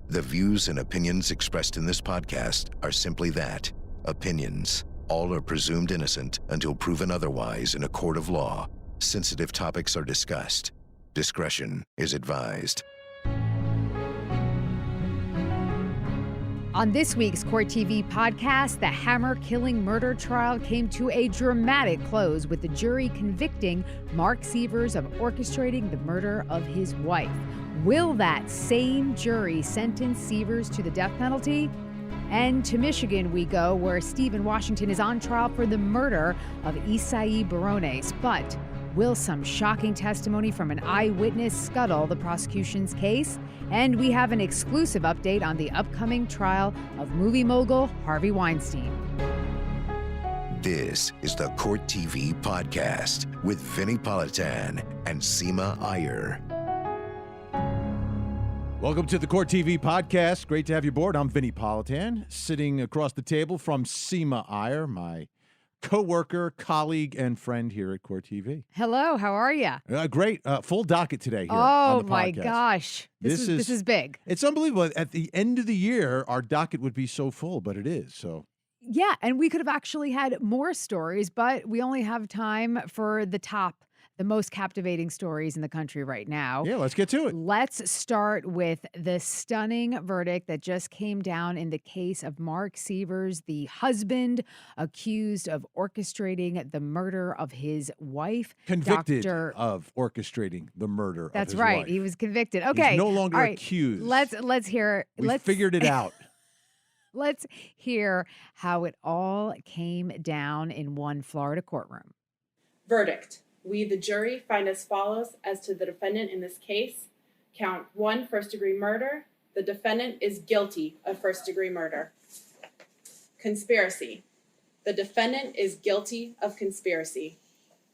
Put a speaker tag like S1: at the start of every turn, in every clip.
S1: The views and opinions expressed in this podcast are simply that, opinions. All are presumed innocent until proven otherwise in a court of law. Sensitive topics are discussed. Discretion is advised.
S2: On this week's Court TV podcast, the hammer-killing murder trial came to a dramatic close with the jury convicting Mark Sievers of orchestrating the murder of his wife. Will that same jury sentence Sievers to the death penalty? And to Michigan we go, where Stephen Washington is on trial for the murder of Isai Berrones. But will some shocking testimony from an eyewitness scuttle the prosecution's case? And we have an exclusive update on the upcoming trial of movie mogul Harvey Weinstein.
S1: This is the Court TV podcast with Vinnie and Seema Iyer.
S3: Welcome to the Court TV podcast. Great to have you aboard. I'm Vinnie sitting across the table from Seema Iyer, my co-worker, colleague, and friend here at Court TV.
S2: Hello, how are you?
S3: Great. Full docket today here on the podcast.
S2: Oh, my gosh. This is big.
S3: It's unbelievable. At the end of the year, our docket would be so full, but it is. So.
S2: Yeah, and we could have actually had more stories, but we only have time for the most captivating stories in the country right now.
S3: Yeah, let's get to it.
S2: Let's start with the stunning verdict that just came down in the case of Mark Sievers, the husband accused of orchestrating the murder of his wife.
S3: Convicted of orchestrating the murder of his wife.
S2: That's right. He was convicted. Okay.
S3: He's no longer
S2: All right.
S3: accused.
S2: Let's hear.
S3: We figured it out.
S2: Let's hear how it all came down in one Florida courtroom.
S4: Verdict. We, the jury, find as follows as to the defendant in this case. Count 1, first-degree murder. The defendant is guilty of first-degree murder. Conspiracy. The defendant is guilty of conspiracy.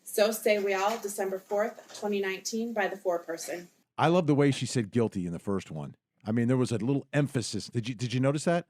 S4: So say we all, December 4th, 2019, by the foreperson.
S3: I love the way she said guilty in the first one. I mean, there was a little emphasis. Did you notice that?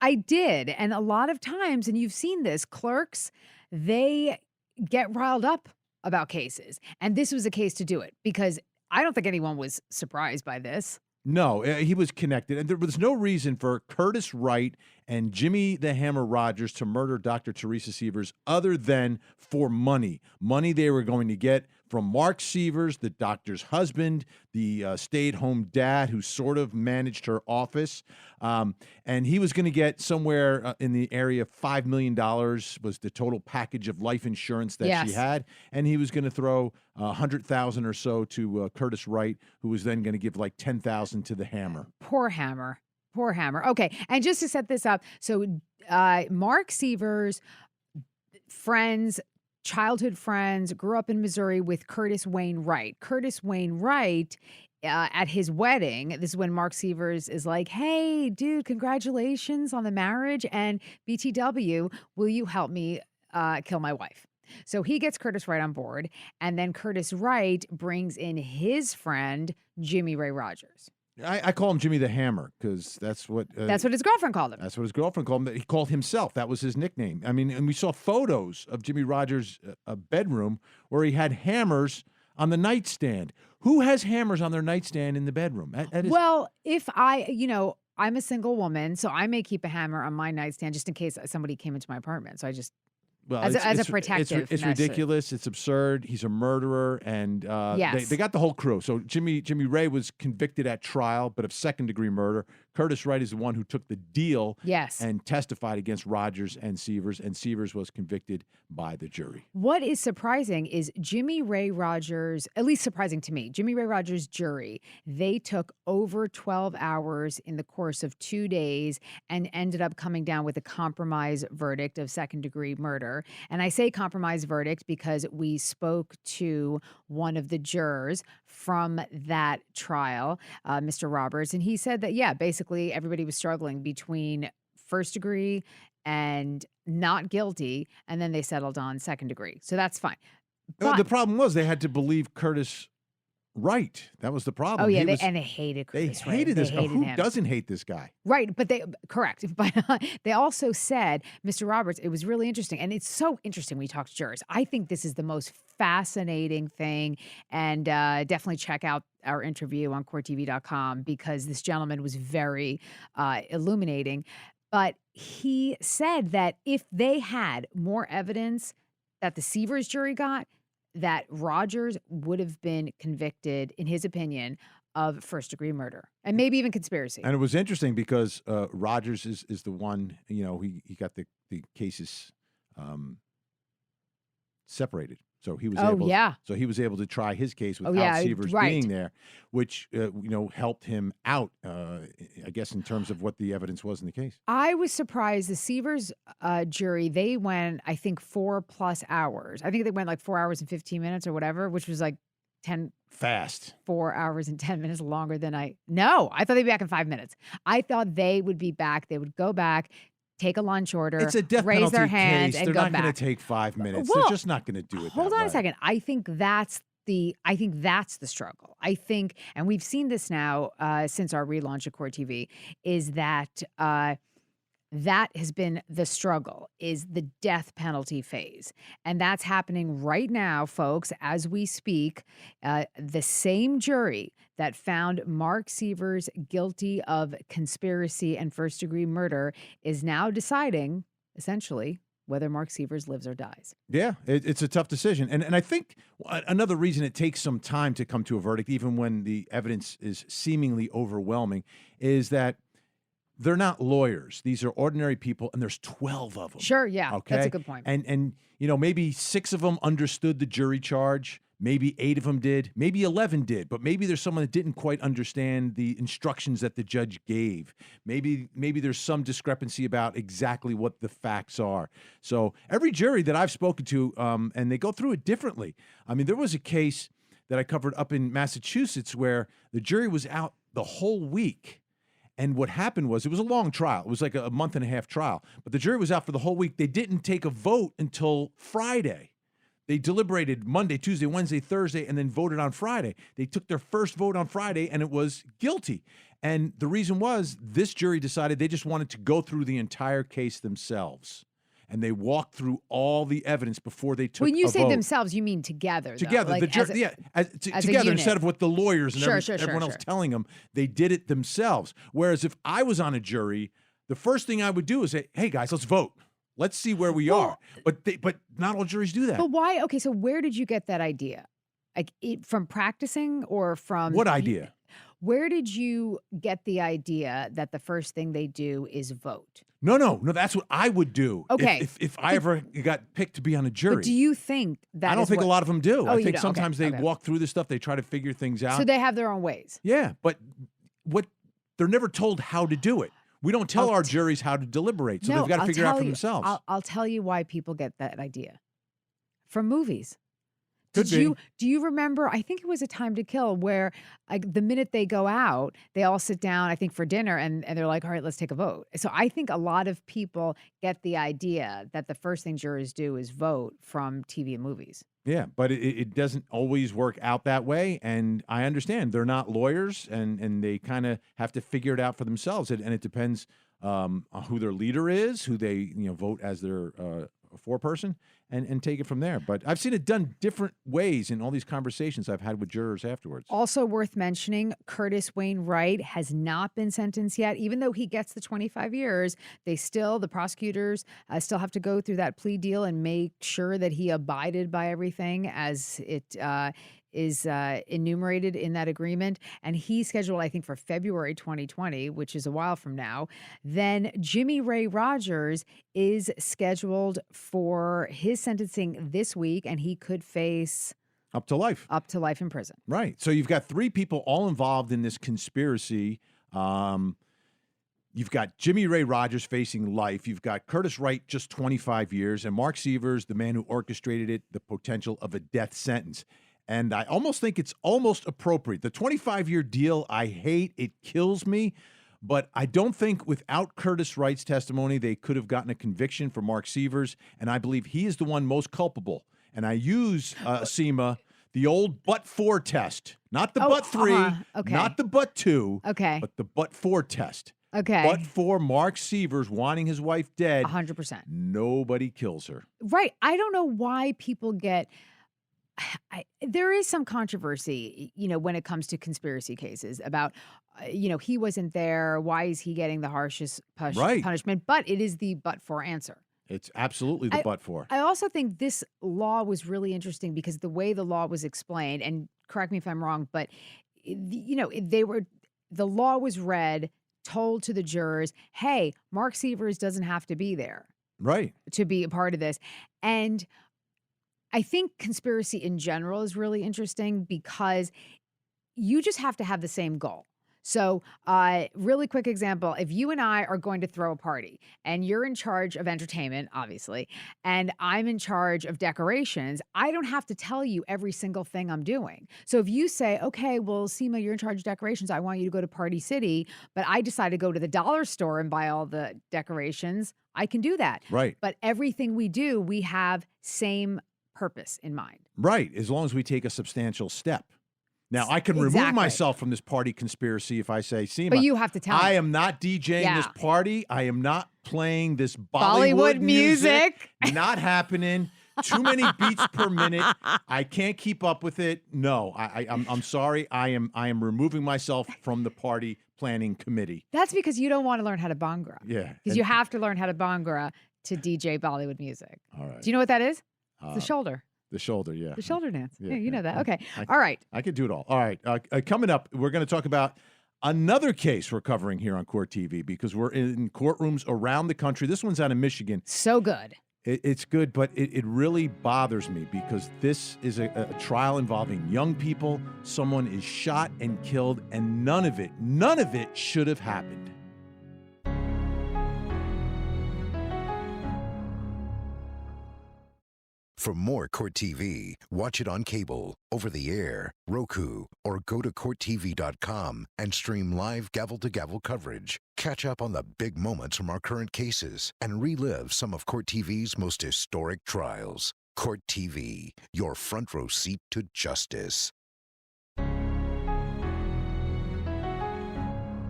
S2: I did. And a lot of times, and you've seen this, clerks, they get riled up about cases. And this was a case to do it, because I don't think anyone was surprised by this.
S3: No, he was connected. And there was no reason for Curtis Wright and Jimmy the Hammer Rogers to murder Dr. Teresa Sievers other than for money. Money they were going to get from Mark Sievers, the doctor's husband, the stay-at-home dad who sort of managed her office. And he was going to get somewhere in the area of $5 million was the total package of life insurance that she had. And he was going to throw $100,000 or so to Curtis Wright, who was then going to give like $10,000 to the Hammer.
S2: Poor Hammer. Poor Hammer. Okay. And just to set this up, so Mark Sievers, childhood friends, grew up in Missouri with Curtis Wainwright. Curtis Wainwright, at his wedding, this is when Mark Sievers is like, hey, dude, congratulations on the marriage. And BTW, will you help me kill my wife? So he gets Curtis Wright on board. And then Curtis Wright brings in his friend, Jimmy Ray Rogers.
S3: I call him Jimmy the Hammer because that's what
S2: his girlfriend called him.
S3: That's what his girlfriend called him. He called himself. That was his nickname. I mean, and we saw photos of Jimmy Rogers' bedroom where he had hammers on the nightstand. Who has hammers on their nightstand in the bedroom?
S2: Well, if I'm a single woman, so I may keep a hammer on my nightstand just in case somebody came into my apartment. So I just... Well, as a protective
S3: it's ridiculous. It's absurd. He's a murderer, and they got the whole crew. So Jimmy Ray was convicted at trial, but of second-degree murder. Curtis Wright is the one who took the deal and testified against Rogers and Sievers was convicted by the jury.
S2: What is surprising is Jimmy Ray Rogers, at least surprising to me, Jimmy Ray Rogers' jury, they took over 12 hours in the course of 2 days and ended up coming down with a compromise verdict of second-degree murder. And I say compromise verdict because we spoke to one of the jurors from that trial, Mr. Roberts, and he said that, basically everybody was struggling between first degree and not guilty, and then they settled on second degree. So that's fine. But
S3: the problem was they had to believe Curtis Right. That was the problem.
S2: Oh yeah,
S3: He
S2: they,
S3: was-
S2: and they hated
S3: They
S2: Curtis Wright.
S3: hated this
S2: They
S3: guy.
S2: hated
S3: Who
S2: him.
S3: doesn't hate this guy?
S2: Right, but correct. But they also said, Mr. Roberts, it was really interesting. And it's so interesting when you talk to jurors. I think this is the most fascinating thing. And definitely check out our interview on courttv.com because this gentleman was very illuminating. But he said that if they had more evidence that the Sievers jury got, that Rogers would have been convicted, in his opinion, of first-degree murder and maybe even conspiracy.
S3: And it was interesting because Rogers is the one, he got the cases separated. So he was so he was able to try his case without Sievers being there, which helped him out, I guess, in terms of what the evidence was in the case.
S2: I was surprised the Sievers jury, they went, I think, 4+ hours. I think they went like 4 hours and 15 minutes or whatever, which was like 4 hours and 10 minutes longer than I thought they'd be back in 5 minutes. I thought they would be back. They would go back, take a lunch order,
S3: It's a death
S2: raise
S3: penalty
S2: their hand,
S3: case.
S2: and
S3: They're
S2: go
S3: not
S2: back.
S3: going to take 5 minutes.
S2: Well,
S3: They're just not going to do it.
S2: Hold
S3: that
S2: on
S3: way.
S2: a second. I think that's the struggle. I think, and we've seen this now since our relaunch of Court TV, is that that has been the struggle, is the death penalty phase. And that's happening right now, folks, as we speak. The same jury that found Mark Sievers guilty of conspiracy and first-degree murder is now deciding, essentially, whether Mark Sievers lives or dies.
S3: Yeah, it's a tough decision. And I think another reason it takes some time to come to a verdict, even when the evidence is seemingly overwhelming, is that they're not lawyers. These are ordinary people, and there's 12 of them.
S2: Sure, yeah,
S3: Okay?
S2: that's a good point.
S3: And maybe 6 of them understood the jury charge. Maybe 8 of them did. Maybe 11 did. But maybe there's someone that didn't quite understand the instructions that the judge gave. Maybe there's some discrepancy about exactly what the facts are. So every jury that I've spoken to, and they go through it differently. I mean, there was a case that I covered up in Massachusetts where the jury was out the whole week. And what happened was, it was a long trial. It was like a month-and-a-half trial. But the jury was out for the whole week. They didn't take a vote until Friday. They deliberated Monday, Tuesday, Wednesday, Thursday, and then voted on Friday. They took their first vote on Friday, and it was guilty. And the reason was, this jury decided they just wanted to go through the entire case themselves. And they walked through all the evidence before they took a vote.
S2: When you say themselves, you mean together, though.
S3: Together,
S2: like
S3: the jury, together instead of what the lawyers and everyone else telling them. They did it themselves. Whereas if I was on a jury, the first thing I would do is say, "Hey guys, let's vote. Let's see where we are." But not all juries do that.
S2: But why? Okay, so where did you get that idea? Like from practicing or from
S3: What idea?
S2: Where did you get the idea that the first thing they do is vote?
S3: No. That's what I would do.
S2: Okay.
S3: If I ever got picked to be on a jury.
S2: But do you think that
S3: I don't think a lot of them do.
S2: Oh,
S3: I
S2: you
S3: think
S2: don't.
S3: sometimes
S2: Okay,
S3: they walk through this stuff. They try to figure things out.
S2: So they have their own ways.
S3: Yeah, but they're never told how to do it. We don't tell our juries how to deliberate, so they've got to figure it out for themselves.
S2: I'll tell you why people get that idea. From movies.
S3: Could be.
S2: Do you remember, I think it was A Time to Kill, where the minute they go out, they all sit down, I think, for dinner, and they're like, all right, let's take a vote. So I think a lot of people get the idea that the first thing jurors do is vote from TV and movies.
S3: Yeah, but it doesn't always work out that way, and I understand. They're not lawyers, and they kind of have to figure it out for themselves, and it depends on who their leader is, who they vote as their foreperson, and take it from there. But I've seen it done different ways in all these conversations I've had with jurors afterwards.
S2: Also worth mentioning, Curtis Wainwright has not been sentenced yet. Even though he gets the 25 years, the prosecutors still have to go through that plea deal and make sure that he abided by everything as it is enumerated in that agreement. And he's scheduled, I think, for February 2020, which is a while from now. Then Jimmy Ray Rogers is scheduled for his sentencing this week, and he could face
S3: up to life
S2: in prison.
S3: Right. So you've got 3 people all involved in this conspiracy. You've got Jimmy Ray Rogers facing life. You've got Curtis Wright, just 25 years, and Mark Sievers, the man who orchestrated it, the potential of a death sentence. And I almost think it's almost appropriate. The 25-year deal, I hate. It kills me. But I don't think without Curtis Wright's testimony, they could have gotten a conviction for Mark Sievers. And I believe he is the one most culpable. And I use Seema The old but-for test. Not the
S2: Oh,
S3: but-3,
S2: okay.
S3: not the but-2,
S2: Okay.
S3: but the but-for test.
S2: Okay.
S3: But for Mark Sievers wanting his wife dead,
S2: 100%.
S3: nobody kills her.
S2: Right. I don't know why people get. There is some controversy, when it comes to conspiracy cases about, he wasn't there. Why is he getting the harshest
S3: Right.
S2: punishment? But it is the but-for answer.
S3: It's absolutely the but-for.
S2: I also think this law was really interesting because the way the law was explained, and correct me if I'm wrong, but the law was read, told to the jurors, hey, Mark Sievers doesn't have to be there
S3: Right.
S2: to be a part of this. And I think conspiracy in general is really interesting because you just have to have the same goal. So, really quick example, if you and I are going to throw a party and you're in charge of entertainment, obviously, and I'm in charge of decorations, I don't have to tell you every single thing I'm doing. So if you say, okay, well, Seema, you're in charge of decorations. I want you to go to Party City, but I decide to go to the dollar store and buy all the decorations, I can do that.
S3: Right.
S2: But everything we do, we have same purpose in mind.
S3: Right. As long as we take a substantial step. Now, I can remove
S2: Exactly.
S3: myself from this party conspiracy if I say, Seema,
S2: But you have to tell me.
S3: I am not DJing
S2: Yeah.
S3: this party. I am not playing this Bollywood
S2: music.
S3: Not happening. Too many beats per minute. I can't keep up with it. No, I'm sorry. I am removing myself from the party planning committee.
S2: That's because you don't want to learn how to bhangra.
S3: Yeah.
S2: Because you have to learn how to bhangra to DJ Bollywood music.
S3: All right.
S2: Do you know what that is? It's the shoulder.
S3: The shoulder, yeah.
S2: The shoulder dance.
S3: Yeah,
S2: Yeah, you
S3: yeah.
S2: know that. Okay.
S3: I-
S2: All right.
S3: I could do it all. All right. Coming up, we're going to talk about another case we're covering here on Court TV because we're in courtrooms around the country. This one's out of Michigan.
S2: So good.
S3: It's good, but it really bothers me because this is a trial involving young people. Someone is shot and killed, and none of it should have happened.
S1: For more Court TV, watch it on cable, over the air, Roku, or go to CourtTV.com and stream live gavel-to-gavel coverage. Catch up on the big moments from our current cases and relive some of Court TV's most historic trials. Court TV, your front row seat to justice.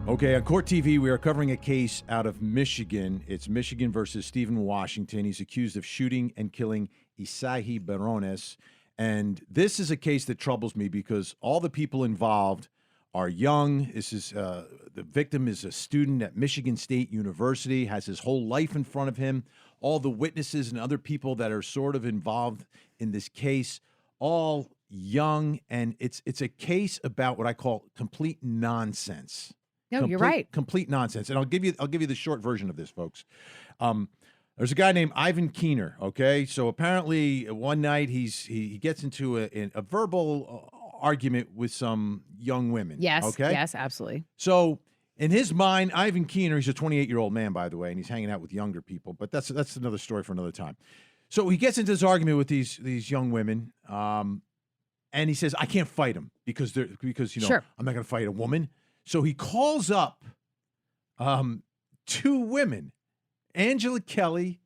S3: Okay, on Court TV, we are covering a case out of Michigan. It's Michigan versus Stephen Washington. He's accused of shooting and killing Isai Berrones. And this is a case that troubles me because all the people involved are young. This is the victim is a student at Michigan State University, has his whole life in front of him. All the witnesses and other people that are sort of involved in this case, all young, and it's a case about what I call complete nonsense.
S2: No, you're right.
S3: Complete nonsense. And I'll give you the short version of this, folks. There's a guy named Ivan Keener. Okay, so apparently one night he gets into a verbal argument with some young women.
S2: Yes.
S3: Okay.
S2: Yes, absolutely.
S3: So in his mind, Ivan Keener, he's a 28-year-old man, by the way, and he's hanging out with younger people. But that's another story for another time. So he gets into this argument with these young women, and he says, "I can't fight them because
S2: Sure.
S3: I'm not going to fight a woman." So he calls up two women, Angela Kelly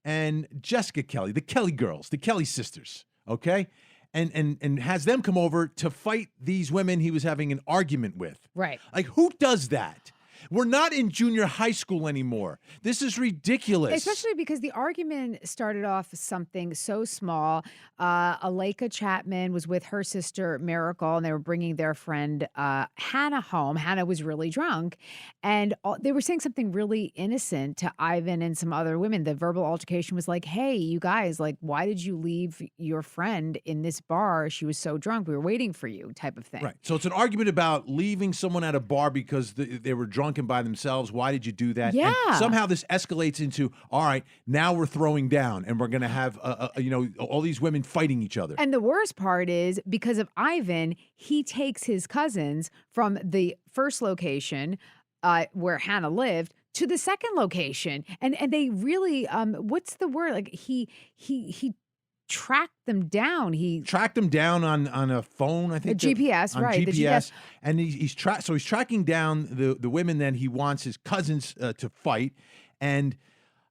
S3: and Jessica Kelly, the Kelly girls, the Kelly sisters, okay? And has them come over to fight these women he was having an argument with.
S2: Right.
S3: Like, who does that? We're not in junior high school anymore. This is ridiculous.
S2: Especially because the argument started off as something so small. Aleka Chapman was with her sister Miracle, and they were bringing their friend Hannah home. Hannah was really drunk, and they were saying something really innocent to Ivan and some other women. The verbal altercation was like, "Hey, you guys, like, why did you leave your friend in this bar? She was so drunk. We were waiting for you," type of thing.
S3: Right. So it's an argument about leaving someone at a bar because they were drunk and by themselves. Why did you do that?
S2: Yeah.
S3: And somehow this escalates into, all right, now we're throwing down and we're going to have, all these women fighting each other.
S2: And the worst part is because of Ivan, he takes his cousins from the first location where Hannah lived to the second location. And they really, what's the word? Like he tracked them down. He
S3: tracked them down on a phone, I think.
S2: GPS,
S3: on
S2: right.
S3: GPS.
S2: The GPS.
S3: And he's tracking down the women that he wants his cousins to fight. And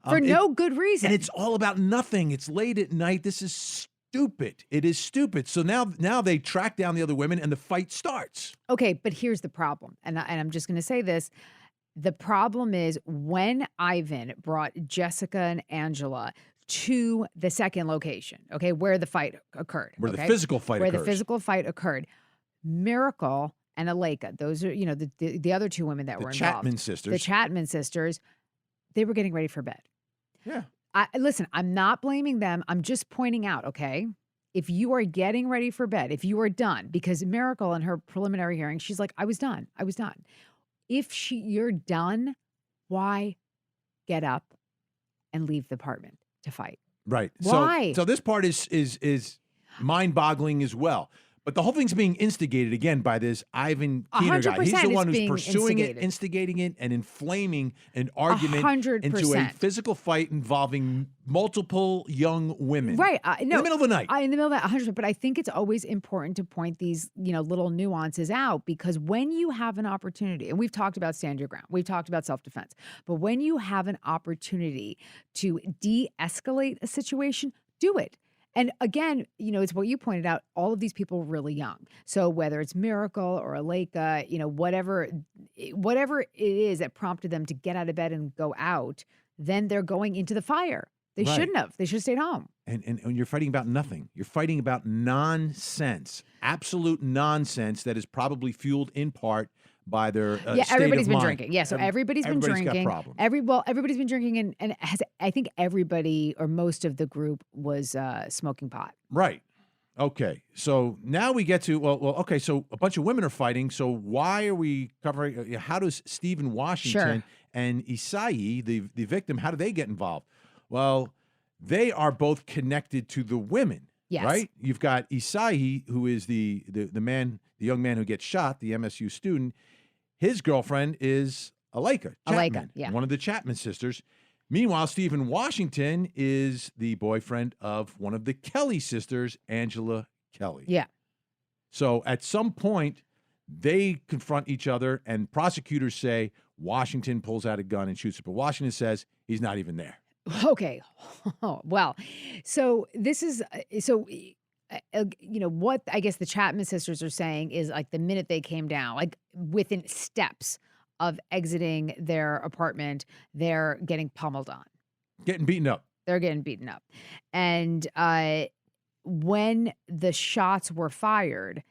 S2: for no good reason.
S3: And it's all about nothing. It's late at night. This is stupid. It is stupid. So now they track down the other women and the fight starts.
S2: Okay, but here's the problem. And I'm just going to say this. The problem is when Ivan brought Jessica and Angela to the second location, okay, where the fight occurred.
S3: Where
S2: okay?
S3: the physical fight
S2: Where
S3: occurs.
S2: the physical fight occurred. Miracle and Aleka, those are, the other two women that were involved.
S3: Chapman sisters.
S2: The Chapman sisters, they were getting ready for bed.
S3: Yeah.
S2: Listen, I'm not blaming them. I'm just pointing out, okay, if you are getting ready for bed, if you are done, because Miracle in her preliminary hearing, she's like, I was done. If you're done, why get up and leave the apartment to fight?
S3: Right.
S2: Why?
S3: So this part is mind-boggling as well. But the whole thing's being instigated again by this Ivan Keener guy. He's the one who's pursuing it, instigating it, and inflaming an argument
S2: 100%.
S3: into a physical fight involving multiple young women.
S2: Right.
S3: In the middle of the night.
S2: In the middle of that, 100%. But I think it's always important to point these, little nuances out, because when you have an opportunity, and we've talked about stand your ground, we've talked about self-defense, but when you have an opportunity to de-escalate a situation, do it. And again, it's what you pointed out, all of these people were really young. So whether it's Miracle or Aleka, whatever it is that prompted them to get out of bed and go out, then they're going into the fire. They shouldn't have. They should have stayed home.
S3: And you're fighting about nothing. You're fighting about nonsense, absolute nonsense that is probably fueled in part by their state
S2: everybody's
S3: of
S2: been
S3: mind.
S2: drinking. Yeah, so everybody's been drinking.
S3: Got problems.
S2: Everybody's been drinking, and I think everybody or most of the group was smoking pot.
S3: Right. Okay. So now we get to okay. So a bunch of women are fighting. So why are we covering? How does Stephen Washington and Isai, the victim, how do they get involved? Well, they are both connected to the women.
S2: Yes.
S3: Right. You've got Isai, who is the young man who gets shot, the MSU student. His girlfriend is Aleka Chapman, one of the Chapman sisters. Meanwhile, Stephen Washington is the boyfriend of one of the Kelly sisters, Angela Kelly.
S2: Yeah.
S3: So at some point, they confront each other, and prosecutors say Washington pulls out a gun and shoots her. But Washington says he's not even there.
S2: Okay. Well, so this is what I guess the Chapman sisters are saying is like the minute they came down, like within steps of exiting their apartment, they're getting pummeled on.
S3: Getting beaten up.
S2: They're getting beaten up. And when the shots were fired,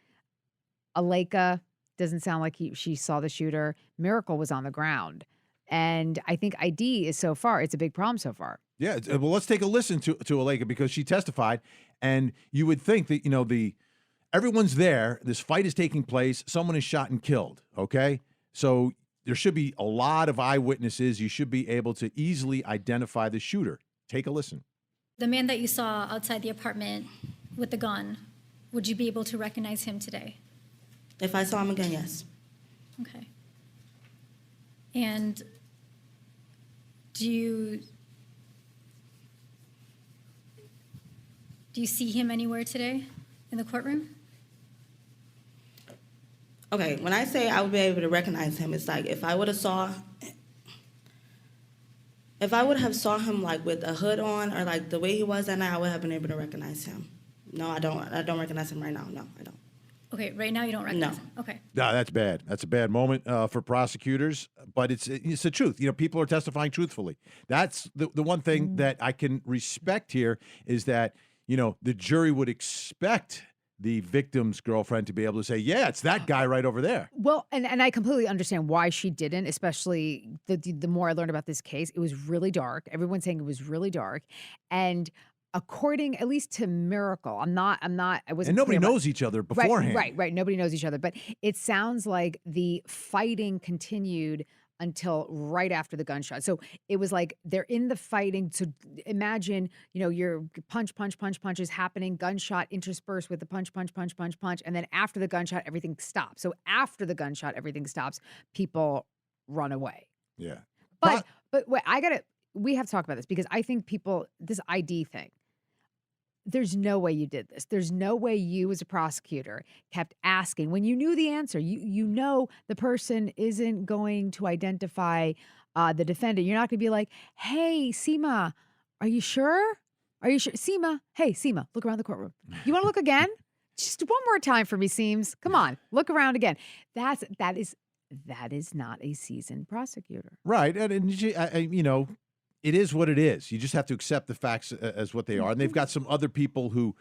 S2: Aleka doesn't sound like she saw the shooter. Miracle was on the ground. And I think ID is so far, it's a big problem so far.
S3: Yeah, well, let's take a listen to Aleka because she testified, and you would think that everyone's there. This fight is taking place. Someone is shot and killed. Okay, so there should be a lot of eyewitnesses. You should be able to easily identify the shooter. Take a listen.
S5: The man that you saw outside the apartment with the gun, would you be able to recognize him today?
S6: If I saw him again, yes.
S5: Okay. And do you see him anywhere today in the courtroom?
S6: Okay, when I say I would be able to recognize him, it's like if I would have saw him like with a hood on or like the way he was that night, I would have been able to recognize him. No, I don't recognize him right now. No, I don't.
S5: Okay, right now you don't recognize him. Okay.
S3: No, that's bad. That's a bad moment for prosecutors, but it's the truth. People are testifying truthfully. That's the one thing that I can respect here is that, the jury would expect the victim's girlfriend to be able to say, yeah, it's that guy right over there.
S2: Well, and I completely understand why she didn't, especially the more I learned about this case. It was really dark. Everyone's saying it was really dark. And according, at least to Miracle, I wasn't.
S3: And nobody knows each other beforehand.
S2: Right. Nobody knows each other. But it sounds like the fighting continued until right after the gunshot. So it was like they're in the fighting. So imagine, your punch is happening, gunshot interspersed with the punch. And then after the gunshot, everything stops. So after the gunshot, everything stops. People run away.
S3: Yeah.
S2: But wait, we have to talk about this because I think this ID thing, there's no way you did this. There's no way you as a prosecutor kept asking when you knew the answer. You know the person isn't going to identify the defendant. You're not going to be like, hey, Seema, are you sure? Are you sure? Seema, hey, Seema, look around the courtroom. You want to look again? Just one more time for me, Seems. Come on, look around again. That is not a seasoned prosecutor.
S3: Right. And it is what it is. You just have to accept the facts as what they are. And they've got some other people who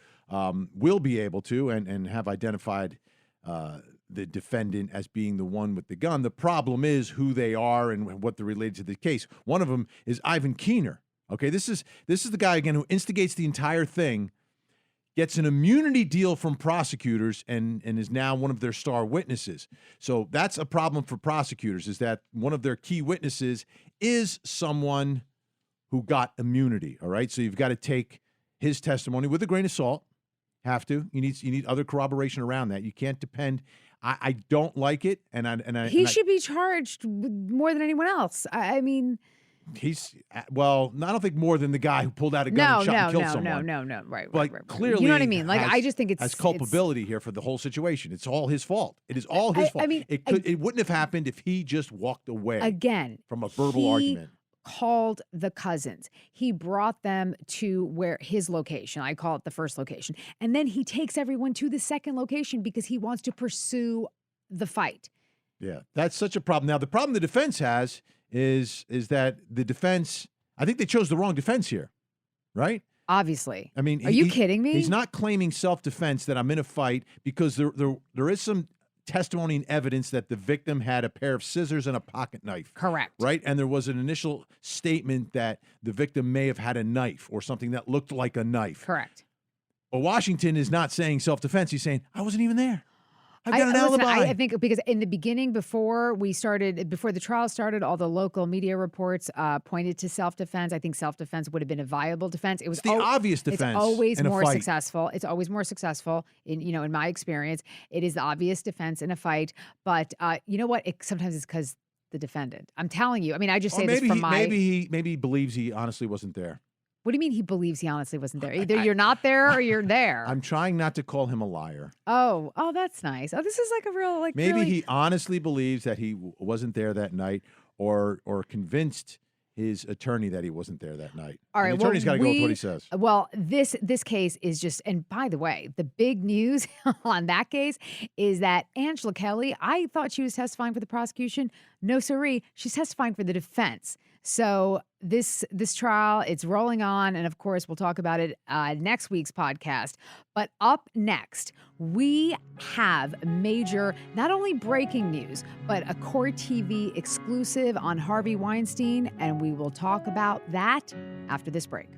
S3: will be able to and have identified the defendant as being the one with the gun. The problem is who they are and what they're related to the case. One of them is Ivan Keener. Okay, this is the guy, again, who instigates the entire thing, gets an immunity deal from prosecutors, and is now one of their star witnesses. So that's a problem for prosecutors, is that one of their key witnesses is someone who got immunity, all right? So you've got to take his testimony with a grain of salt. Have to. You need other corroboration around that. You can't depend. I don't like it,
S2: He should be charged more than anyone else. I mean,
S3: I don't think more than the guy who pulled out a gun and shot and killed someone.
S2: No. Right.
S3: But clearly,
S2: you know what I mean? Like, I just think
S3: has culpability here for the whole situation. It's all his fault. It is all his fault.
S2: I mean,
S3: it wouldn't have happened if he just walked away from a verbal argument.
S2: Called the cousins. He brought them to his location. I call it the first location. And then he takes everyone to the second location because he wants to pursue the fight.
S3: Yeah, that's such a problem. Now, the problem the defense has is that the defense, I think they chose the wrong defense here, right?
S2: Obviously.
S3: I mean,
S2: are you kidding me?
S3: He's not claiming self-defense that I'm in a fight because there is some testimony and evidence that the victim had a pair of scissors and a pocket knife.
S2: Correct.
S3: Right? And there was an initial statement that the victim may have had a knife or something that looked like a knife.
S2: Correct.
S3: But Washington is not saying self-defense. He's saying, I wasn't even there. I've got an alibi.
S2: I think because in the beginning, before the trial started, all the local media reports pointed to self-defense. I think self-defense would have been a viable defense.
S3: It's the obvious defense.
S2: It's always
S3: in
S2: more
S3: a fight.
S2: successful. It's always more successful in my experience. It is the obvious defense in a fight. But you know what? Sometimes it's because the defendant. I'm telling you. I mean, I just say this from
S3: maybe he believes he honestly wasn't there.
S2: What do you mean he believes he honestly wasn't there? Either you're not there or you're there.
S3: I'm trying not to call him a liar.
S2: Oh, that's nice. Oh, this is like a real
S3: Maybe
S2: really...
S3: he honestly believes that he wasn't there that night, or convinced his attorney that he wasn't there that night.
S2: All right,
S3: the attorney's got to go with what he says.
S2: Well, this case is just, and by the way, the big news on that case is that Angela Kelly, I thought she was testifying for the prosecution. No, siree, she's testifying for the defense. So this trial, it's rolling on, and of course, we'll talk about it next week's podcast. But up next, we have major, not only breaking news, but a Court TV exclusive on Harvey Weinstein, and we will talk about that after this break.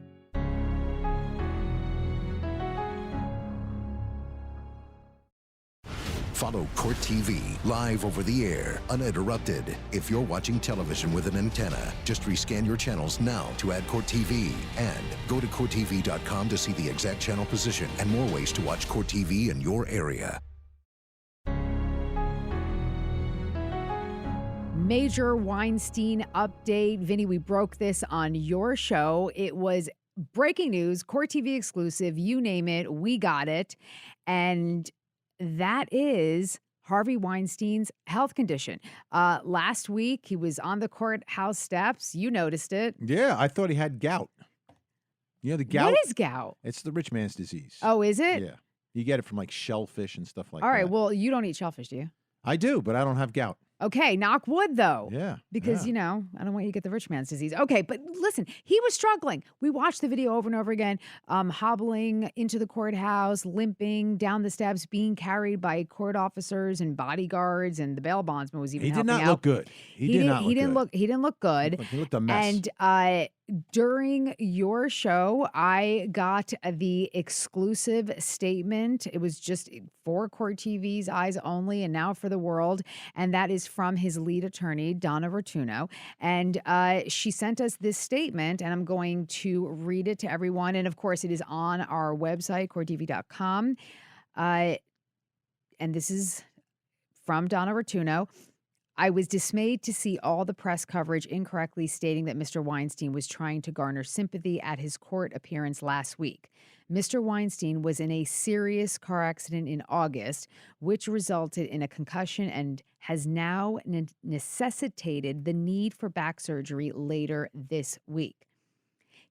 S1: Follow Court TV live over the air, uninterrupted. If you're watching television with an antenna, just rescan your channels now to add Court TV. And go to CourtTV.com to see the exact channel position and more ways to watch Court TV in your area.
S2: Major Weinstein update. Vinny, we broke this on your show. It was breaking news, Court TV exclusive, you name it, we got it. And that is Harvey Weinstein's health condition. Last week, he was on the courthouse steps. You noticed it.
S3: Yeah, I thought he had gout. You know the gout?
S2: What is gout?
S3: It's the rich man's disease.
S2: Oh, is it?
S3: Yeah. You get it from like shellfish and stuff like that.
S2: All right, well, you don't eat shellfish, do you?
S3: I do, but I don't have gout.
S2: Okay, knock wood, though.
S3: Yeah.
S2: Because, you know, I don't want you to get the rich man's disease. Okay, but listen, he was struggling. We watched the video over and over again, hobbling into the courthouse, limping down the steps, being carried by court officers and bodyguards, and the bail bondsman was even helping out.
S3: He did not look good. He didn't
S2: look good.
S3: He looked a mess.
S2: And during your show, I got the exclusive statement. It was just for Court TV's eyes only and now for the world. And that is from his lead attorney, Donna Rotuno. And she sent us this statement, and I'm going to read it to everyone. And of course, it is on our website, courttv.com. And this is from Donna Rotuno. I was dismayed to see all the press coverage incorrectly stating that Mr. Weinstein was trying to garner sympathy at his court appearance last week. Mr. Weinstein was in a serious car accident in August, which resulted in a concussion and has now necessitated the need for back surgery later this week.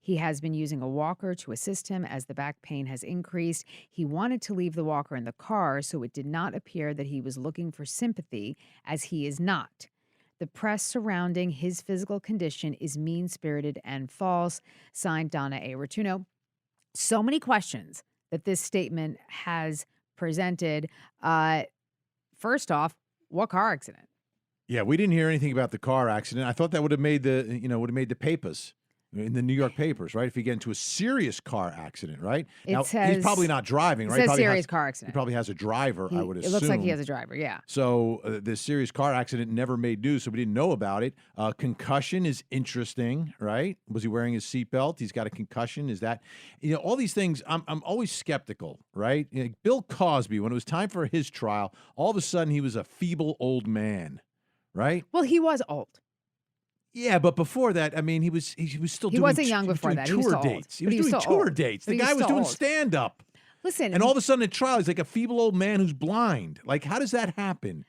S2: He has been using a walker to assist him as the back pain has increased. He wanted to leave the walker in the car, so it did not appear that he was looking for sympathy, as he is not. The press surrounding his physical condition is mean-spirited and false. Signed, Donna A. Rotuno. So many questions that this statement has presented. First off, what car accident?
S3: Yeah, we didn't hear anything about the car accident. I thought that would have made the papers in the New York papers, right? If you get into a serious car accident, right? Now, he's probably not driving, right?
S2: It says serious car accident.
S3: He probably has a driver, I would assume.
S2: It looks like he has a driver, yeah.
S3: So the serious car accident never made news, so we didn't know about it. Concussion is interesting, right? Was he wearing his seatbelt? He's got a concussion. Is that, all these things, I'm always skeptical, right? Bill Cosby, when it was time for his trial, all of a sudden he was a feeble old man, right?
S2: Well, he was old.
S3: Yeah, but before that, I mean, he was still doing.
S2: He wasn't young before that. He was
S3: tour
S2: still
S3: dates.
S2: old.
S3: He was doing tour dates. The guy was doing
S2: old.
S3: stand up.
S2: Listen,
S3: and all of a sudden at trial, he's like a feeble old man who's blind. Like, how does that happen?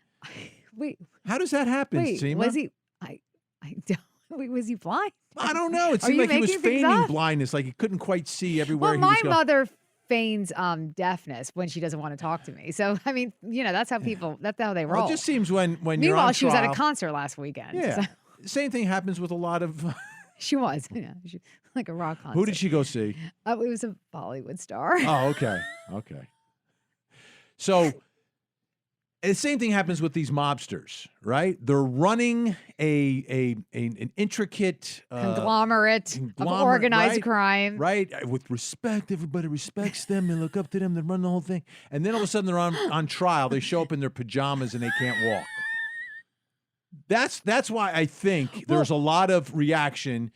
S2: Wait,
S3: how does that happen, Seema?
S2: Was he? I don't. Wait, was he blind?
S3: I don't know. It seemed like he was feigning blindness, like he couldn't quite see everywhere.
S2: Well, my mother feigns deafness when she doesn't want to talk to me. So I mean, that's how people. That's how they roll.
S3: Well, it just seems when
S2: Meanwhile,
S3: you're on
S2: she was at
S3: trial,
S2: a concert last weekend.
S3: Yeah.
S2: So.
S3: Same thing happens with a lot of.
S2: She was, like a rock concert.
S3: Who did she go see?
S2: It was a Bollywood star.
S3: Oh, okay, okay. So, the same thing happens with these mobsters, right? They're running an intricate
S2: conglomerate of organized crime,
S3: right? With respect, everybody respects them. They look up to them. They run the whole thing, and then all of a sudden they're on trial. They show up in their pajamas and they can't walk. That's why I think there's a lot of reaction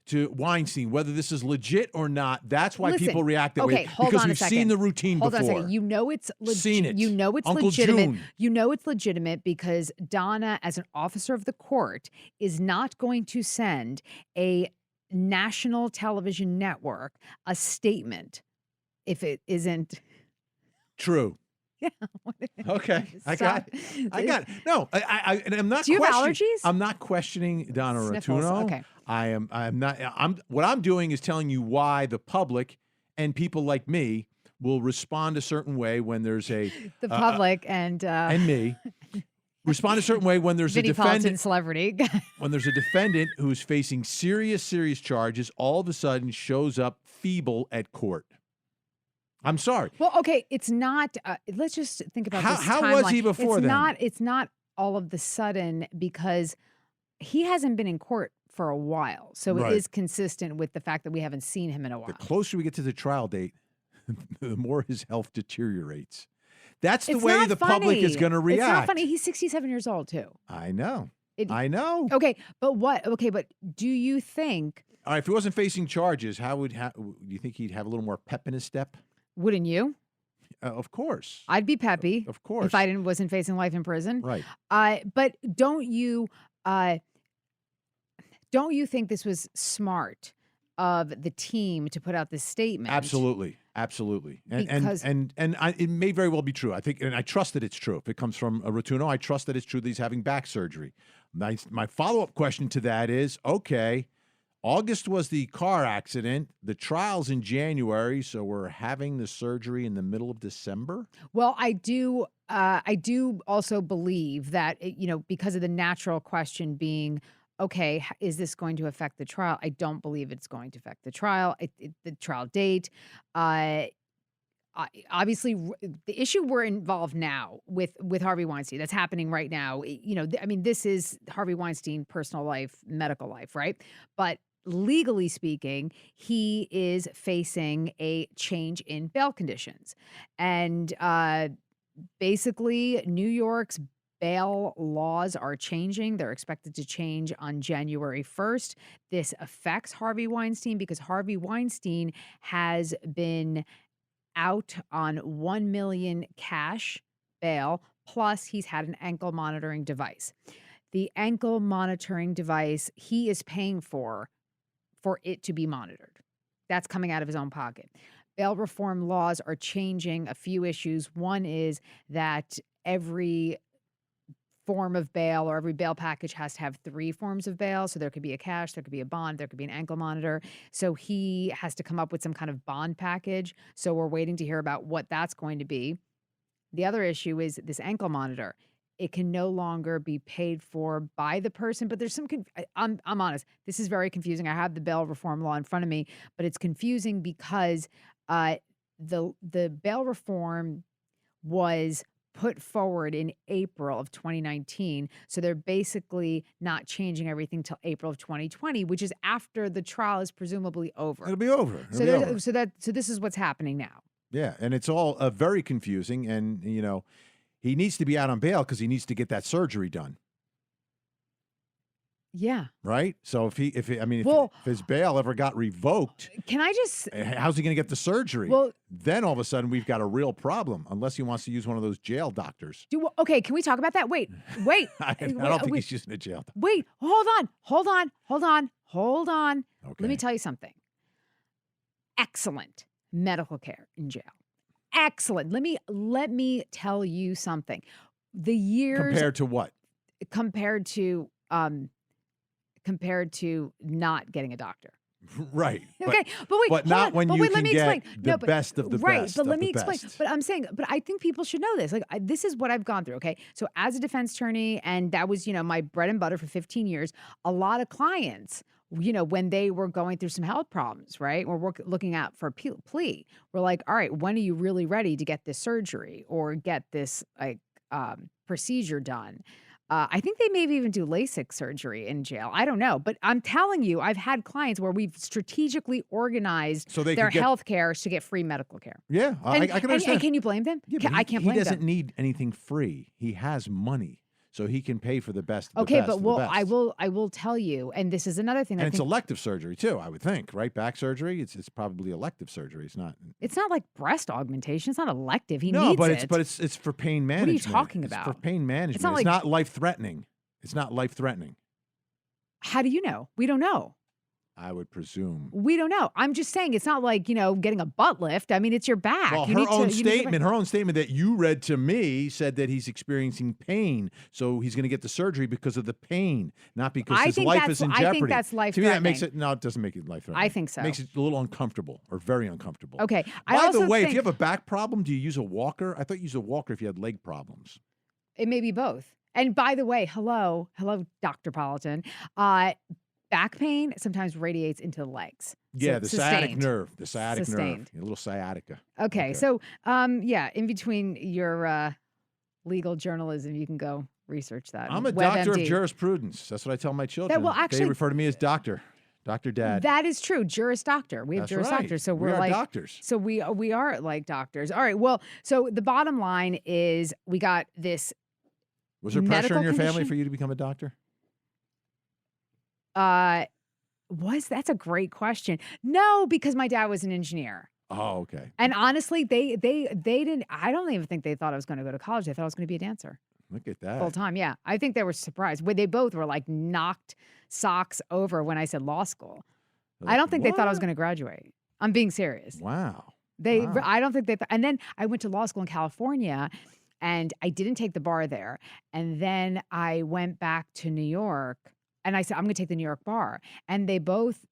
S3: to Weinstein, whether this is legit or not. That's why people react that way, because we've seen the routine before.
S2: Hold on a second.
S3: It's seen it.
S2: It's
S3: Uncle
S2: legitimate.
S3: June.
S2: It's legitimate because Donna, as an officer of the court, is not going to send a national television network a statement if it isn't
S3: true.
S2: Yeah.
S3: Okay. I got it. No, and I'm not.
S2: Do you have allergies?
S3: I'm not questioning Donna
S2: Sniffles.
S3: Rotuno.
S2: Okay.
S3: I'm not. What I'm doing is telling you why the public and people like me will respond a certain way when there's a
S2: the public and
S3: me respond a certain way when there's a defendant,
S2: celebrity.
S3: when there's a defendant who's facing serious charges, all of a sudden shows up feeble at court. I'm sorry.
S2: Well, okay, it's not. Let's just think about this
S3: How
S2: timeline.
S3: was he before then?
S2: It's not all of the sudden because he hasn't been in court for a while, so
S3: Right.
S2: it is consistent with the fact that we haven't seen him in a while.
S3: The closer we get to the trial date, the more his health deteriorates. That's the way the public is going to react.
S2: It's not funny. He's 67 years old too.
S3: I know. I know.
S2: Okay, but what? Okay, but do you think?
S3: All right, if he wasn't facing charges, do you think he'd have a little more pep in his step?
S2: Wouldn't you?
S3: Of course.
S2: I'd be peppy.
S3: Of course.
S2: If I wasn't facing life in prison.
S3: Right.
S2: But don't you think this was smart of the team to put out this statement?
S3: Absolutely. And it may very well be true. I think, and I trust that it's true. If it comes from Rotuno, I trust that it's true that he's having back surgery. My follow-up question to that is, okay, August was the car accident. The trial's in January, so we're having the surgery in the middle of December?
S2: Well, I do also believe that, because of the natural question being, okay, is this going to affect the trial? I don't believe it's going to affect the trial, the trial date. Obviously, the issue we're involved now with Harvey Weinstein, that's happening right now. This is Harvey Weinstein, personal life, medical life, right? But legally speaking, he is facing a change in bail conditions. And basically, New York's bail laws are changing. They're expected to change on January 1st. This affects Harvey Weinstein because Harvey Weinstein has been out on $1 million cash bail, plus he's had an ankle monitoring device. The ankle monitoring device he is paying for it to be monitored. That's coming out of his own pocket. Bail reform laws are changing a few issues. One is that every form of bail, or every bail package has to have 3 forms of bail. So there could be a cash, there could be a bond, there could be an ankle monitor. So he has to come up with some kind of bond package. So we're waiting to hear about what that's going to be. The other issue is this ankle monitor. It can no longer be paid for by the person, but there's some, I'm honest, this is very confusing. I have the bail reform law in front of me, but it's confusing because the bail reform was put forward in April of 2019. So they're basically not changing everything till April of 2020, which is after the trial is presumably over.
S3: It'll be over.
S2: So this is what's happening now.
S3: Yeah, and it's all very confusing, and he needs to be out on bail because he needs to get that surgery done.
S2: Yeah.
S3: Right? So if his bail ever got revoked,
S2: can I just
S3: how's he going to get the surgery?
S2: Well,
S3: then all of a sudden we've got a real problem, unless he wants to use one of those jail doctors.
S2: Okay, can we talk about that? Wait.
S3: I don't think he's using a jail doctor.
S2: Wait, hold on.
S3: Okay.
S2: Let me tell you something. Excellent medical care in jail. Excellent. Let me tell you something. The years
S3: compared to what?
S2: Compared to not getting a doctor.
S3: Right.
S2: Okay, but
S3: not when you can get the
S2: best
S3: best of the
S2: right,
S3: best.
S2: But let me explain.
S3: Best.
S2: But I'm saying, I think people should know this. This is what I've gone through. Okay, so as a defense attorney, and that was my bread and butter for 15 years. A lot of clients, when they were going through some health problems, right? We're looking out for a plea. We're like, all right, when are you really ready to get this surgery or get this procedure done? I think they maybe even do LASIK surgery in jail. I don't know. But I'm telling you, I've had clients where we've strategically organized their health care to get free medical care.
S3: Yeah, I can understand.
S2: And can you blame them?
S3: Yeah,
S2: I can't blame them.
S3: He doesn't need anything free. He has money, so he can pay for the best.
S2: Okay, but I will tell you, and this is another thing.
S3: And it's elective surgery too, I would think, right? Back surgery. It's probably elective surgery. It's not.
S2: It's not like breast augmentation. It's not elective. He
S3: needs
S2: it.
S3: But it's for pain management.
S2: What are you talking about?
S3: It's for pain management.
S2: It's not
S3: life threatening. It's not life threatening.
S2: How do you know? We don't know.
S3: I would presume.
S2: We don't know. I'm just saying it's not like, getting a butt lift. I mean, it's your back.
S3: Well, her own statement that you read to me said that he's experiencing pain. So he's going to get the surgery because of the pain, not because his life is in jeopardy.
S2: I think that's life
S3: threatening. To me, that makes it, it doesn't make it life threatening.
S2: I think so.
S3: It makes it a little uncomfortable or very uncomfortable.
S2: Okay.
S3: By the way, if you have a back problem, do you use a walker? I thought you used a walker if you had leg problems.
S2: It may be both. And by the way, hello, Dr. Politan. Back pain sometimes radiates into the legs.
S3: Yeah,
S2: so
S3: the sciatic nerve. The sciatic
S2: sustained.
S3: nerve. A little sciatica.
S2: Okay. So, in between your legal journalism, you can go research that.
S3: I'm a doctor of jurisprudence. That's what I tell my children. They refer to me as doctor. Dr. Dad.
S2: That is true. Juris Doctor. We have Juris Doctor. So
S3: we are
S2: like
S3: doctors.
S2: So we are like doctors. All right. Well, so the bottom line is we got this.
S3: Was there pressure in your family for you to become a doctor?
S2: That's a great question. No, because my dad was an engineer.
S3: Oh, okay.
S2: And honestly, they didn't. I don't even think they thought I was going to go to college. They thought I was going to be a dancer.
S3: Look at that.
S2: Full time. Yeah, I think they were surprised. They both were like knocked socks over when I said law school. I don't think they thought I was going to graduate. I'm being serious.
S3: Wow.
S2: I don't think they. And then I went to law school in California. And I didn't take the bar there. And then I went back to New York and I said, I'm going to take the New York bar. And they both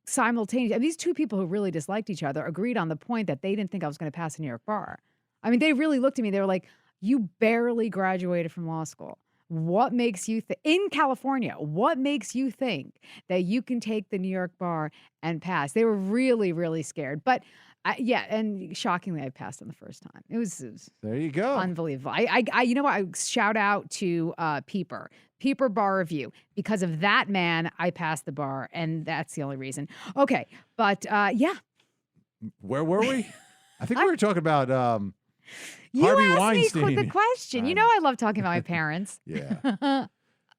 S2: simultaneously, and these two people who really disliked each other agreed on the point that they didn't think I was going to pass the New York bar. I mean, they really looked at me. They were like, you barely graduated from law school. What makes you think, in California, what makes you think that you can take the New York bar and pass? They were really, really scared. But and shockingly, I passed on the first time. It was
S3: there you go,
S2: unbelievable. You know what? I shout out to Peeper Bar Review. Because of that man, I passed the bar, and that's the only reason. Okay, but
S3: where were we? I think we were talking about
S2: you
S3: Harvey
S2: asked
S3: Weinstein.
S2: Me the question. I love talking about my parents.
S3: Yeah.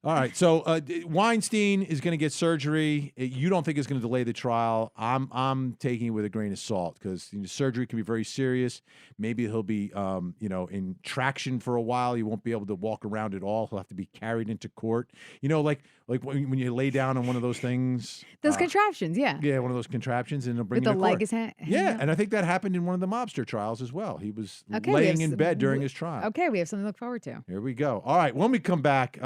S3: All right. So Weinstein is going to get surgery. You don't think it's going to delay the trial. I'm taking it with a grain of salt because surgery can be very serious. Maybe he'll be, in traction for a while. He won't be able to walk around at all. He'll have to be carried into court. Like when you lay down on one of those things.
S2: Those contraptions, yeah.
S3: Yeah, one of those contraptions, and they'll bring
S2: With
S3: you
S2: the
S3: to court.
S2: leg is hanging
S3: Yeah,
S2: out.
S3: and I think that happened in one of the mobster trials as well. He was
S2: Okay, we
S3: laying
S2: have
S3: in bed during his trial.
S2: Okay, we have something to look forward to.
S3: Here we go. All right, when we come back,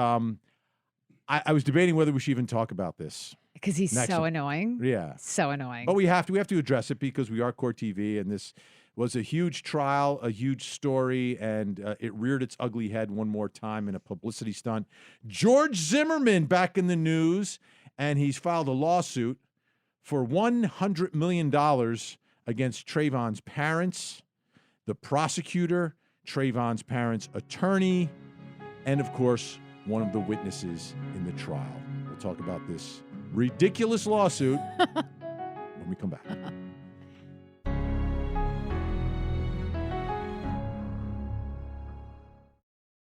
S3: I was debating whether we should even talk about this.
S2: Because he's
S3: Next
S2: so
S3: one.
S2: annoying.
S3: Yeah.
S2: So annoying.
S3: But we have to address it because we are Court TV, and this was a huge trial, a huge story, and it reared its ugly head one more time in a publicity stunt. George Zimmerman back in the news, and he's filed a lawsuit for $100 million against Trayvon's parents, the prosecutor, Trayvon's parents' attorney, and of course, one of the witnesses in the trial. We'll talk about this ridiculous lawsuit when we come back.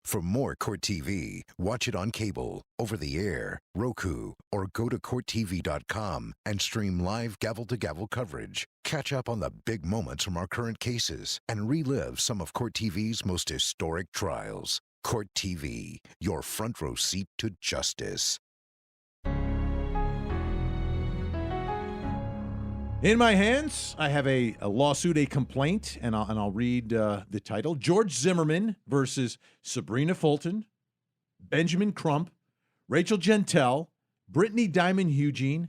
S1: For more Court TV, watch it on cable, over the air, Roku, or go to CourtTV.com and stream live gavel-to-gavel coverage. Catch up on the big moments from our current cases and relive some of Court TV's most historic trials. Court TV, your front row seat to justice.
S3: In my hands, I have a lawsuit, a complaint, and I'll read the title. George Zimmerman versus Sabrina Fulton, Benjamin Crump, Rachel Gentile, Brittany Diamond Eugene,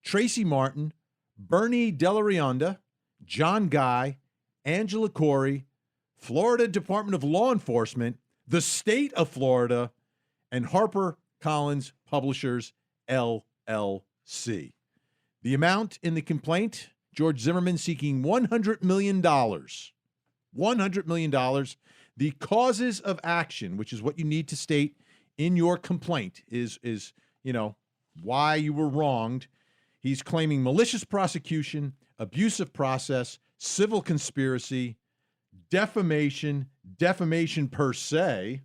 S3: Tracy Martin, Bernie Delarionda, John Guy, Angela Corey, Florida Department of Law Enforcement, the state of Florida, and HarperCollins Publishers, LLC. The amount in the complaint, George Zimmerman seeking $100 million. $100 million. The causes of action, which is what you need to state in your complaint, is why you were wronged. He's claiming malicious prosecution, abusive process, civil conspiracy, defamation, defamation per se,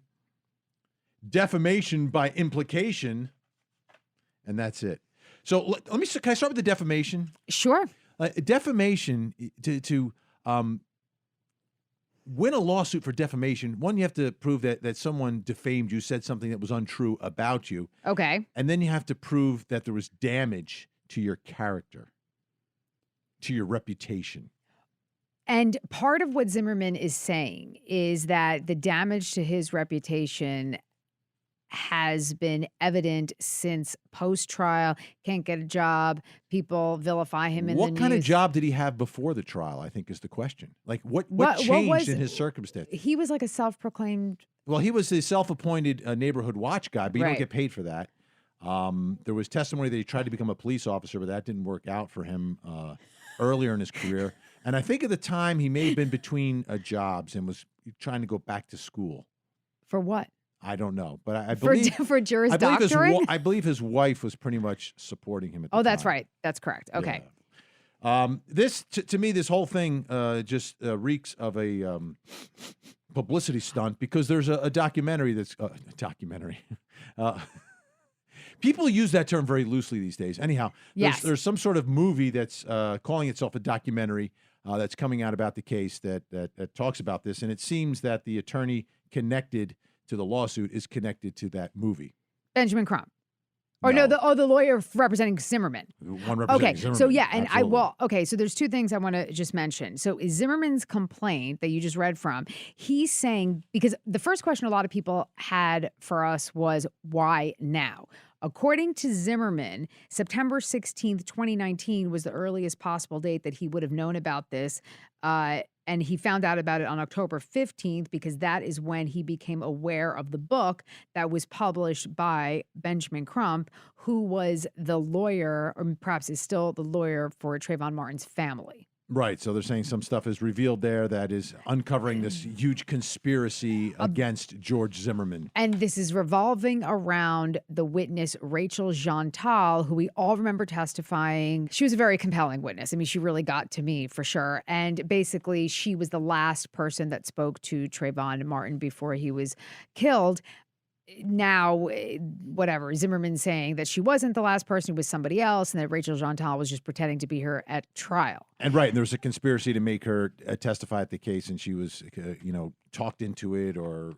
S3: defamation by implication, and that's it. So can I start with the defamation?
S2: Sure.
S3: Defamation, to win a lawsuit for defamation, one, you have to prove that someone defamed you, said something that was untrue about you.
S2: Okay.
S3: And then you have to prove that there was damage to your character, to your reputation.
S2: And part of what Zimmerman is saying is that the damage to his reputation has been evident since post-trial. Can't get a job. People vilify him in the news.
S3: What kind of job did he have before the trial, I think is the question. Like, what changed in his circumstance?
S2: He was like a self-proclaimed...
S3: Well, he was the self-appointed neighborhood watch guy, but you
S2: Right.
S3: don't get paid for that. There was testimony that he tried to become a police officer, but that didn't work out for him earlier in his career. And I think at the time he may have been between jobs and was trying to go back to school.
S2: For what?
S3: I don't know, but I believe
S2: for Juris Doctorate?
S3: I believe his wife was pretty much supporting him at the time.
S2: Oh, that's right. That's correct. Okay.
S3: Yeah. This to me, this whole thing just reeks of a publicity stunt because there's a documentary that's documentary. People use that term very loosely these days. Anyhow, there's some sort of movie that's calling itself a documentary that's coming out about the case that talks about this, and it seems that the attorney connected to the lawsuit is connected to that movie.
S2: Benjamin Crump. Or no, the lawyer representing Zimmerman.
S3: One representing Zimmerman.
S2: So yeah, and
S3: absolutely.
S2: so there's two things I want to just mention. So Zimmerman's complaint that you just read from, he's saying, because the first question a lot of people had for us was, why now? According to Zimmerman, September 16th, 2019 was the earliest possible date that he would have known about this. And he found out about it on October 15th because that is when he became aware of the book that was published by Benjamin Crump, who was the lawyer, or perhaps is still the lawyer for Trayvon Martin's family.
S3: Right. So they're saying some stuff is revealed there that is uncovering this huge conspiracy against George Zimmerman.
S2: And this is revolving around the witness, Rachel Gentile, who we all remember testifying. She was a very compelling witness. I mean, she really got to me for sure. And basically, she was the last person that spoke to Trayvon Martin before he was killed. now, whatever, Zimmerman saying that she wasn't the last person, it was somebody else, and that Rachel Jeantel was just pretending to be her at trial.
S3: And right, and there was a conspiracy to make her testify at the case, and she was, talked into it or,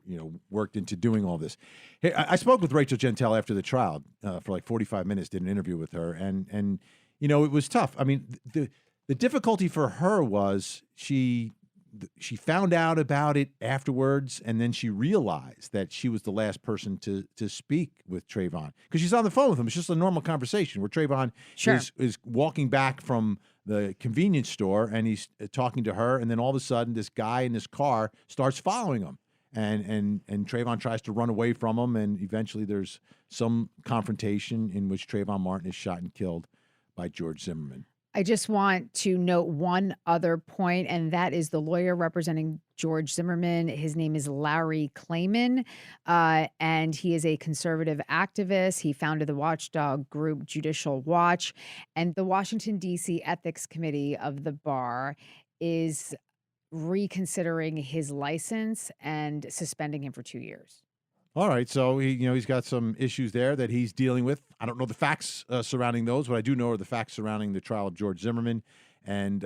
S3: worked into doing all this. Hey, I spoke with Rachel Jeantel after the trial for like 45 minutes, did an interview with her, and it was tough. I mean, the difficulty for her was she found out about it afterwards, and then she realized that she was the last person to speak with Trayvon, because she's on the phone with him. It's just a normal conversation where Trayvon is walking back from the convenience store, and he's talking to her, and then all of a sudden this guy in this car starts following him, and Trayvon tries to run away from him, and eventually there's some confrontation in which Trayvon Martin is shot and killed by George Zimmerman.
S2: I just want to note one other point, and that is the lawyer representing George Zimmerman. His name is Larry Klayman, and he is a conservative activist. He founded the watchdog group Judicial Watch, and the Washington, D.C. Ethics Committee of the bar is reconsidering his license and suspending him for 2 years.
S3: All right, so he's got some issues there that he's dealing with. I don't know the facts surrounding those. What I do know are the facts surrounding the trial of George Zimmerman. And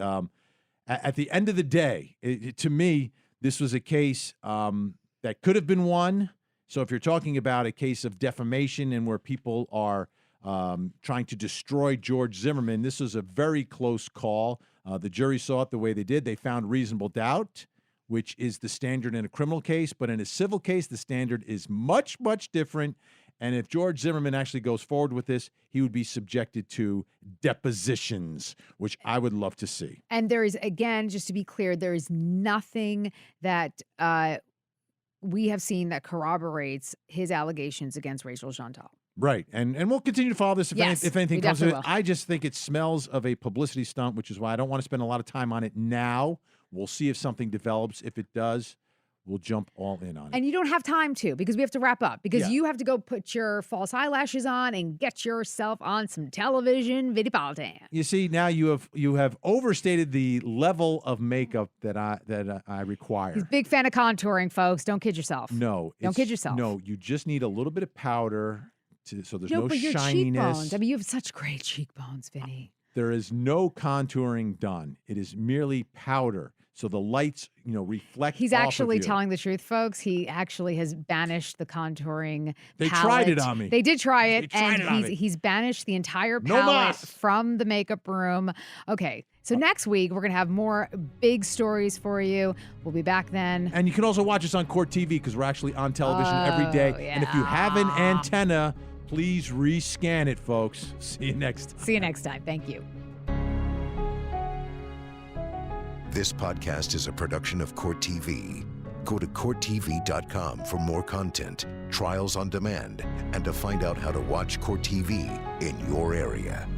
S3: at the end of the day, to me, this was a case that could have been won. So if you're talking about a case of defamation and where people are trying to destroy George Zimmerman, this was a very close call. The jury saw it the way they did. They found reasonable doubt, which is the standard in a criminal case. But in a civil case, the standard is much, much different. And if George Zimmerman actually goes forward with this, he would be subjected to depositions, which I would love to see.
S2: And there is, again, just to be clear, there is nothing that we have seen that corroborates his allegations against Rachel Jeantel.
S3: Right. And we'll continue to follow this if anything comes to it.
S2: Will.
S3: I just think it smells of a publicity stunt, which is why I don't want to spend a lot of time on it now. We'll see if something develops. If it does, we'll jump all in on it.
S2: And you don't have time to, because we have to wrap up, because you have to go put your false eyelashes on and get yourself on some television, Vinnie Politan.
S3: You see, now you have overstated the level of makeup that I require.
S2: He's a big fan of contouring, folks. Don't kid yourself.
S3: No.
S2: Don't kid yourself.
S3: No, you just need a little bit of powder so there's no
S2: but your
S3: shininess.
S2: cheekbones. I mean, you have such great cheekbones, Vinny.
S3: There is no contouring done. It is merely powder. So the lights, reflect.
S2: He's
S3: off
S2: actually
S3: of you.
S2: telling the truth, folks. He actually has banished the contouring
S3: They
S2: palette.
S3: tried it on me.
S2: They did try it,
S3: They tried
S2: and
S3: it on me.
S2: he's banished the entire
S3: No
S2: palette
S3: mas.
S2: from the makeup room. Okay, so next week we're going to have more big stories for you. We'll be back then.
S3: And you can also watch us on Court TV, because we're actually on television every day.
S2: Yeah.
S3: And if you have an antenna, please rescan it, folks. See you next time.
S2: See you next time. Thank you.
S1: This podcast is a production of Court TV. Go to courttv.com for more content, trials on demand, and to find out how to watch Court TV in your area.